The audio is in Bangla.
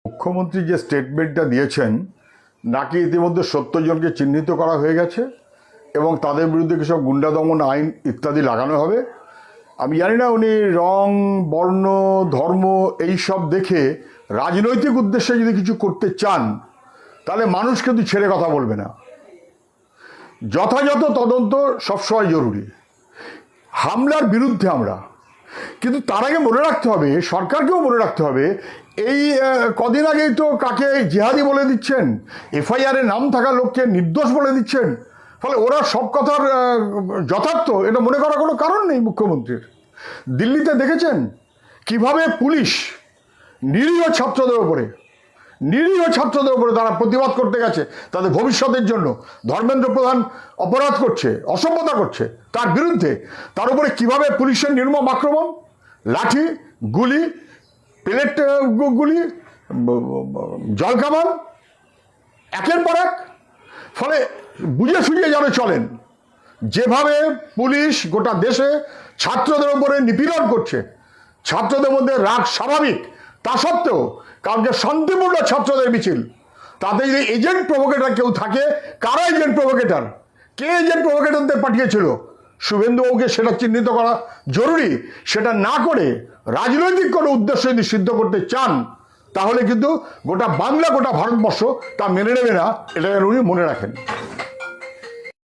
মুখ্যমন্ত্রী যে স্টেটমেন্টটা দিয়েছেন নাকি ইতিমধ্যে 70 জনকে চিহ্নিত করা হয়ে গেছে এবং তাদের বিরুদ্ধে কিসব গুন্ডা দমন আইন ইত্যাদি লাগানো হবে। আমি জানি না উনি রং, বর্ণ, ধর্ম এই সব দেখে রাজনৈতিক উদ্দেশ্যে যদি কিছু করতে চান তাহলে মানুষ কিন্তু ছেড়ে কথা বলবে না। যথাযথ তদন্ত সবসময় জরুরি। হামলার বিরুদ্ধে আমরা, কিন্তু তার আগে মনে রাখতে হবে, সরকারকেও মনে রাখতে হবে, এই কদিন আগেই তো কাকে জিহাদি বলে দিচ্ছেন, এফআইআরে নাম থাকা লোককে নির্দোষ বলে দিচ্ছেন। ফলে ওরা সব কথার যথার্থ এটা মনে করার কোনো কারণ নেই মুখ্যমন্ত্রীর। দিল্লিতে দেখেছেন কিভাবে পুলিশ নিরীহ ছাত্রদের উপরে তারা প্রতিবাদ করতে গেছে, তাদের ভবিষ্যতের জন্য। ধর্মেন্দ্র প্রধান অপরাধ করছে, অসভ্যতা করছে, তার বিরুদ্ধে তার উপরে কিভাবে পুলিশের নির্মম আক্রমণ, লাঠি, গুলি, পেলেট গুলি, জলকামান, একের পর এক। ফলে বুঝে সুঝিয়ে যেন চলেন। যেভাবে পুলিশ গোটা দেশে ছাত্রদের উপরে নিপীড়ন করছে, ছাত্রদের মধ্যে রাগ স্বাভাবিক, তা সত্ত্বেও কারণকে শান্তিপূর্ণ ছাত্রদের মিছিল, তাদের যদি এজেন্ট প্রভোকেটার কেউ থাকে, কারা এজেন্ট প্রভোকেটার, কে এজেন্ট প্রভোকেটারদের পাঠিয়েছিল, শুভেন্দুবাবুকে সেটা চিহ্নিত করা জরুরি। সেটা না করে রাজনৈতিক কোনো উদ্দেশ্য যদি সিদ্ধ করতে চান তাহলে কিন্তু গোটা বাংলা, গোটা ভারতবর্ষ তা মেনে নেবে না। এটা উনি মনে রাখেন।